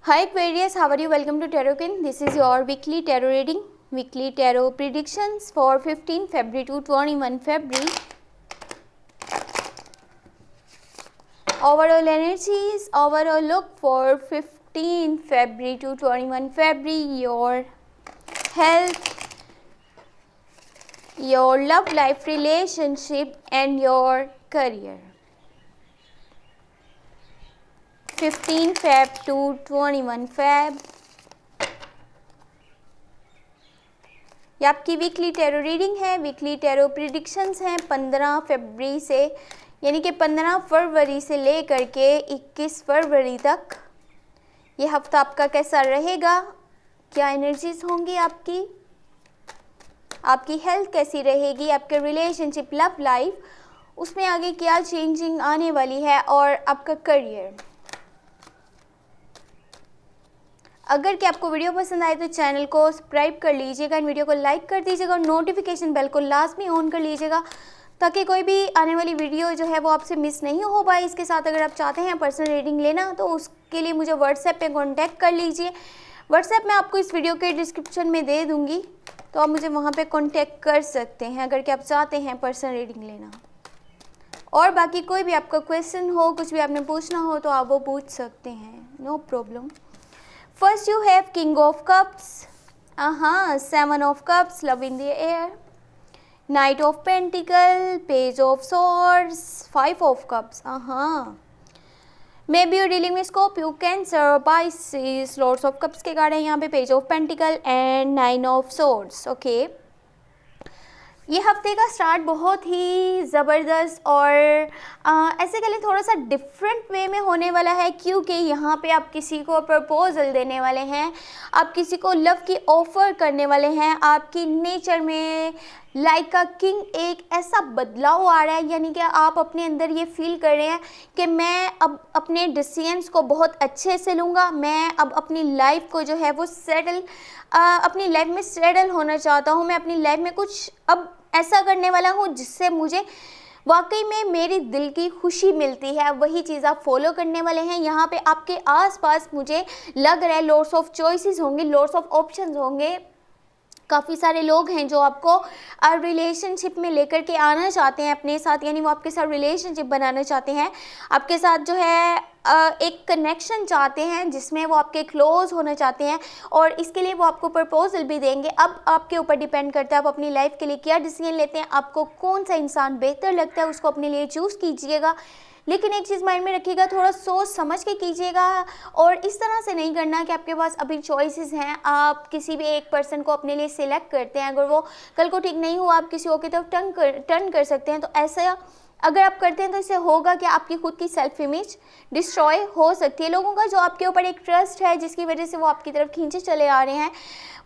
Hi Aquarius, how are you? Welcome to Tarotkin. This is your weekly tarot reading, weekly tarot predictions for 15 February to 21 February. Overall energies, overall look for 15 February to 21 February, your health, your love life, relationship and your career. 15 Feb to 21 Feb. ये आपकी weekly tarot reading है, weekly tarot predictions हैं 15 फरवरी से, यानी कि 15 फरवरी से लेकर के 21 फरवरी तक। ये हफ्ता आपका कैसा रहेगा, क्या एनर्जीज होंगी आपकी हेल्थ कैसी रहेगी, आपके रिलेशनशिप, लव लाइफ, उसमें आगे क्या चेंजिंग आने वाली है, और आपका करियर। अगर कि आपको वीडियो पसंद आए तो चैनल को सब्सक्राइब कर लीजिएगा, इन वीडियो को लाइक कर दीजिएगा और नोटिफिकेशन बेल को लाजमी ऑन कर लीजिएगा ताकि कोई भी आने वाली वीडियो जो है वो आपसे मिस नहीं हो पाए। इसके साथ अगर आप चाहते हैं पर्सनल रीडिंग लेना तो उसके लिए मुझे व्हाट्सएप पे कांटेक्ट कर लीजिए। व्हाट्सएप मैं आपको इस वीडियो के डिस्क्रिप्शन में दे दूँगी, तो आप मुझे वहाँ पर कॉन्टेक्ट कर सकते हैं अगर कि आप चाहते हैं पर्सनल रीडिंग लेना। और बाकी कोई भी आपका क्वेश्चन हो, कुछ भी आपने पूछना हो तो आप वो पूछ सकते हैं, no problem. First you have King of Cups, Seven of Cups, love in the air, Knight of Pentacles, Page of Swords, Five of Cups, Maybe you're dealing with Scorpio, Cancer, Pisces, Lords of Cups के card है यहाँ पे, Page of Pentacles and Nine of Swords, okay। ये हफ्ते का start बहुत ही ज़बरदस्त और ऐसे कह लें थोड़ा सा डिफरेंट वे में होने वाला है, क्योंकि यहाँ पे आप किसी को प्रपोजल देने वाले हैं, आप किसी को लव की ऑफ़र करने वाले हैं। आपकी नेचर में लाइक का किंग एक ऐसा बदलाव आ रहा है, यानी कि आप अपने अंदर ये फील कर रहे हैं कि मैं अब अपने डिसीजंस को बहुत अच्छे से लूँगा, मैं अब अपनी लाइफ को जो है वो अपनी लाइफ में सेटल होना चाहता हूँ, मैं अपनी लाइफ में कुछ अब ऐसा करने वाला हूँ जिससे मुझे वाकई में मेरी दिल की खुशी मिलती है, वही चीज़ आप फॉलो करने वाले हैं। यहाँ पे आपके आसपास मुझे लग रहा है लॉट्स ऑफ चॉइसेस होंगे, लॉट्स ऑफ ऑप्शंस होंगे। काफ़ी सारे लोग हैं जो आपको रिलेशनशिप में लेकर के आना चाहते हैं अपने साथ, यानी वो आपके साथ रिलेशनशिप बनाना चाहते हैं, आपके साथ जो है एक कनेक्शन चाहते हैं जिसमें वो आपके क्लोज होना चाहते हैं, और इसके लिए वो आपको प्रपोजल भी देंगे। अब आपके ऊपर डिपेंड करता है आप अपनी लाइफ के लिए क्या डिसीजन लेते हैं, आपको कौन सा इंसान बेहतर लगता है उसको अपने लिए चूज़ कीजिएगा। लेकिन एक चीज़ माइंड में रखिएगा, थोड़ा सोच समझ के कीजिएगा, और इस तरह से नहीं करना कि आपके पास अभी चॉइसेस हैं, आप किसी भी एक पर्सन को अपने लिए सिलेक्ट करते हैं, अगर वो कल को ठीक नहीं हुआ आप किसी और की तरफ टर्न कर सकते हैं। तो ऐसा अगर आप करते हैं तो इससे होगा कि आपकी खुद की सेल्फ इमेज डिस्ट्रॉय हो सकती है। लोगों का जो आपके ऊपर एक ट्रस्ट है जिसकी वजह से वो आपकी तरफ खींचे चले आ रहे हैं,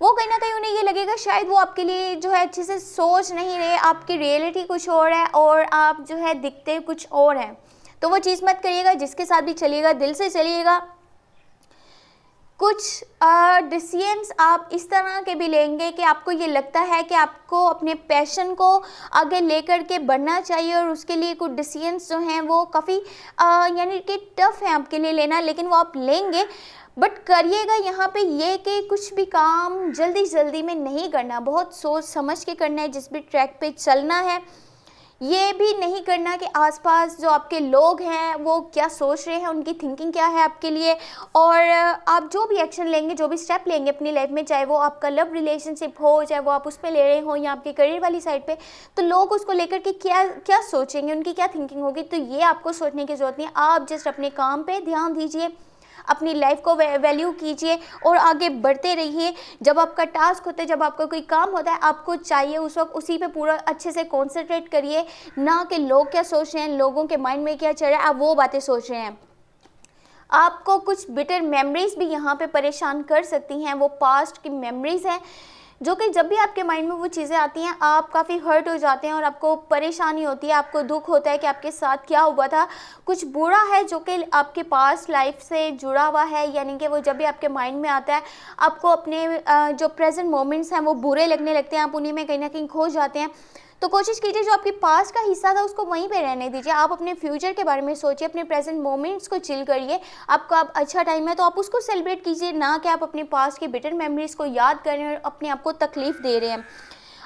वो कहीं ना कहीं उन्हें ये लगेगा शायद वो आपके लिए जो है अच्छे से सोच नहीं रहे, आपकी रियलिटी कुछ और है और आप जो है दिखते कुछ और हैं। तो वो चीज़ मत करिएगा, जिसके साथ भी चलिएगा दिल से चलिएगा। कुछ डिसीजंस आप इस तरह के भी लेंगे कि आपको ये लगता है कि आपको अपने पैशन को आगे लेकर के बढ़ना चाहिए, और उसके लिए कुछ डिसीजंस जो हैं वो काफ़ी यानी कि टफ है आपके लिए लेना, लेकिन वो आप लेंगे। बट करिएगा यहाँ पे ये कि कुछ भी काम जल्दी में नहीं करना, बहुत सोच समझ के करना है। जिस भी ट्रैक पे चलना है ये भी नहीं करना कि आसपास जो आपके लोग हैं वो क्या सोच रहे हैं, उनकी थिंकिंग क्या है आपके लिए, और आप जो भी एक्शन लेंगे, जो भी स्टेप लेंगे अपनी लाइफ में, चाहे वो आपका लव रिलेशनशिप हो, चाहे वो आप उस पर ले रहे हो या आपके करियर वाली साइड पे, तो लोग उसको लेकर के क्या सोचेंगे, उनकी क्या थिंकिंग होगी, तो ये आपको सोचने की ज़रूरत नहीं। आप जस्ट अपने काम पे ध्यान दीजिए, अपनी लाइफ को वैल्यू कीजिए और आगे बढ़ते रहिए। जब आपका टास्क होता है, जब आपका कोई काम होता है, आपको चाहिए उस वक्त उसी पे पूरा अच्छे से कॉन्सेंट्रेट करिए, ना कि लोग क्या सोच रहे हैं, लोगों के माइंड में क्या चल रहा है, आप वो बातें सोच रहे हैं। आपको कुछ बिटर मेमोरीज भी यहाँ पे परेशान कर सकती हैं, वो पास्ट की मेमोरीज हैं जो कि जब भी आपके माइंड में वो चीज़ें आती हैं आप काफ़ी हर्ट हो जाते हैं और आपको परेशानी होती है, आपको दुख होता है कि आपके साथ क्या हुआ था, कुछ बुरा है जो कि आपके पास लाइफ से जुड़ा हुआ है, यानी कि वो जब भी आपके माइंड में आता है आपको अपने जो प्रेजेंट मोमेंट्स हैं वो बुरे लगने लगते हैं, आप उन्हीं में कहीं ना कहीं खो जाते हैं। तो कोशिश कीजिए जो आपकी पास्ट का हिस्सा था उसको वहीं पे रहने दीजिए। आप अपने फ्यूचर के बारे में सोचिए, अपने प्रेजेंट मोमेंट्स को चिल करिए। आपका अब अच्छा टाइम है तो आप उसको सेलिब्रेट कीजिए, ना कि आप अपने पास्ट की बिटर मेमोरीज को याद कर रहे हैं और अपने आप को तकलीफ़ दे रहे हैं।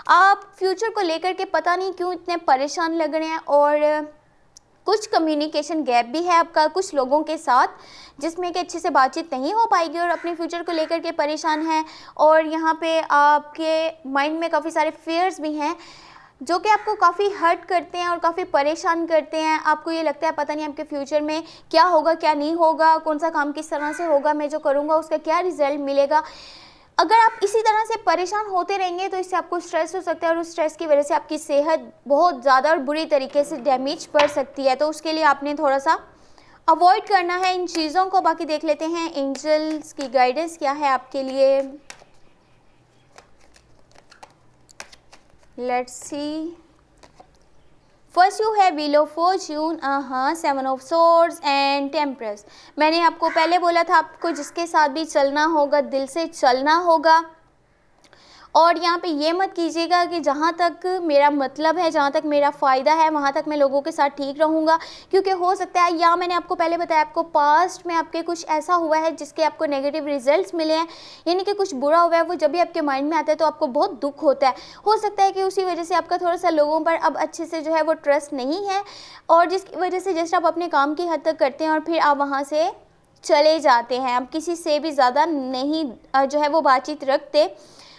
आप फ्यूचर को लेकर के पता नहीं क्यों इतने परेशान लग रहे हैं, और कुछ कम्युनिकेशन गैप भी है आपका कुछ लोगों के साथ, जिसमें कि अच्छे से बातचीत नहीं हो पाएगी और अपने फ्यूचर को लेकर के परेशान हैं। और यहाँ पे आपके माइंड में काफ़ी सारे फेयर्स भी हैं जो कि आपको काफ़ी हर्ट करते हैं और काफ़ी परेशान करते हैं। आपको ये लगता है पता नहीं आपके फ्यूचर में क्या होगा क्या नहीं होगा, कौन सा काम किस तरह से होगा, मैं जो करूँगा उसका क्या रिजल्ट मिलेगा। अगर आप इसी तरह से परेशान होते रहेंगे तो इससे आपको स्ट्रेस हो सकता है, और उस स्ट्रेस की वजह से आपकी सेहत बहुत ज़्यादा और बुरी तरीके से डैमेज पड़ सकती है। तो उसके लिए आपने थोड़ा सा अवॉइड करना है इन चीज़ों को। बाकी देख लेते हैं एंजल्स की गाइडेंस क्या है आपके लिए। Let's see. फर्स्ट यू है wheel of Fortune, seven of swords and temperance. मैंने आपको पहले बोला था आपको जिसके साथ भी चलना होगा दिल से चलना होगा, और यहाँ पे ये मत कीजिएगा कि जहाँ तक मेरा मतलब है, जहाँ तक मेरा फ़ायदा है वहाँ तक मैं लोगों के साथ ठीक रहूँगा, क्योंकि हो सकता है या मैंने आपको पहले बताया आपको पास्ट में आपके कुछ ऐसा हुआ है जिसके आपको नेगेटिव रिजल्ट्स मिले हैं, यानी कि कुछ बुरा हुआ है, वो जब भी आपके माइंड में आता है तो आपको बहुत दुख होता है। हो सकता है कि उसी वजह से आपका थोड़ा सा लोगों पर अब अच्छे से जो है वो ट्रस्ट नहीं है, और जिसकी वजह से जैसे आप अपने काम की हद तक करते हैं और फिर आप वहाँ से चले जाते हैं, आप किसी से भी ज़्यादा नहीं जो है वो बातचीत रखते।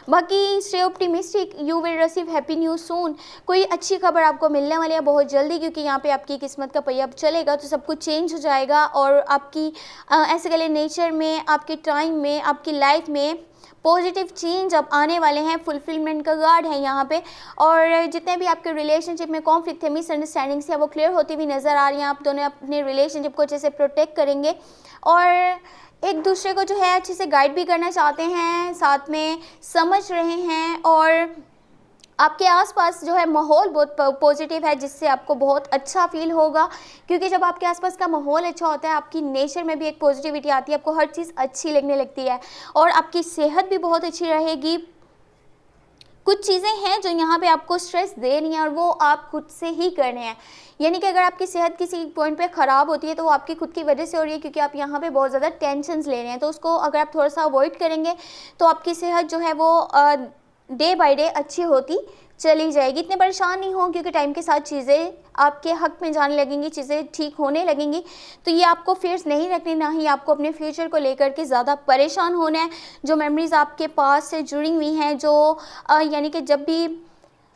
बाकी stay optimistic, you will receive happy news soon. कोई अच्छी खबर आपको मिलने वाली है बहुत जल्दी, क्योंकि यहाँ पे आपकी किस्मत का पहिया चलेगा तो सब कुछ चेंज हो जाएगा, और आपकी ऐसे कह नेचर में, आपके टाइम में, आपकी लाइफ में पॉजिटिव चेंज अब आने वाले हैं। फुलफिलमेंट का कार्ड है यहाँ पे, और जितने भी आपके रिलेशनशिप में कॉन्फ्लिक्ट है, मिसअंडरस्टैंडिंग्स है, वो क्लियर होती हुई नज़र आ रही हैं। आप दोनों अपने रिलेशनशिप को अच्छे से प्रोटेक्ट करेंगे और एक दूसरे को जो है अच्छे से गाइड भी करना चाहते हैं, साथ में समझ रहे हैं, और आपके आसपास जो है माहौल बहुत पॉजिटिव है जिससे आपको बहुत अच्छा फील होगा, क्योंकि जब आपके आसपास का माहौल अच्छा होता है आपकी नेचर में भी एक पॉजिटिविटी आती है, आपको हर चीज़ अच्छी लगने लगती है और आपकी सेहत भी बहुत अच्छी रहेगी। कुछ चीज़ें हैं जो यहाँ पे आपको स्ट्रेस दे रही हैं और वो आप खुद से ही कर रहे हैं, यानी कि अगर आपकी सेहत किसी पॉइंट पे ख़राब होती है तो वो आपकी खुद की वजह से हो रही है, क्योंकि आप यहाँ पे बहुत ज़्यादा टेंशन्स ले रहे हैं। तो उसको अगर आप थोड़ा सा अवॉइड करेंगे तो आपकी सेहत जो है वो डे बाय डे अच्छी होती चली जाएगी। इतने परेशान नहीं हो, क्योंकि टाइम के साथ चीज़ें आपके हक में जाने लगेंगी, चीज़ें ठीक होने लगेंगी। तो ये आपको फियर्स नहीं रखनी, ना ही आपको अपने फ्यूचर को लेकर के ज़्यादा परेशान होना है। जो मेमोरीज़ आपके पास से जुड़ी हुई हैं, जो यानी कि जब भी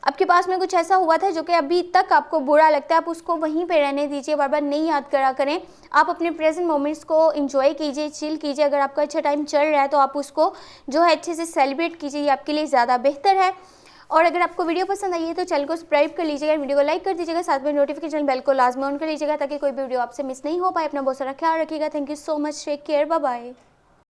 आपके पास में कुछ ऐसा हुआ था जो कि अभी तक आपको बुरा लगता है, आप उसको वहीं पे रहने दीजिए, बार बार नहीं याद करा करें। आप अपने प्रेजेंट मोमेंट्स को एंजॉय कीजिए, चिल कीजिए। अगर आपका अच्छा टाइम चल रहा है तो आप उसको जो है अच्छे से सेलिब्रेट कीजिए, ये आपके लिए ज़्यादा बेहतर है। और अगर आपको वीडियो पसंद आई है तो चैनल को सब्सक्राइब कर लीजिएगा, वीडियो को लाइक कर दीजिएगा, साथ में नोटिफिकेशन बेल को लाजमी ऑन कर लीजिएगा ताकि कोई भी वीडियो आपसे मिस नहीं हो पाए। अपना बहुत सारा ख्याल रखिएगा। Thank you so much, take care, bye bye.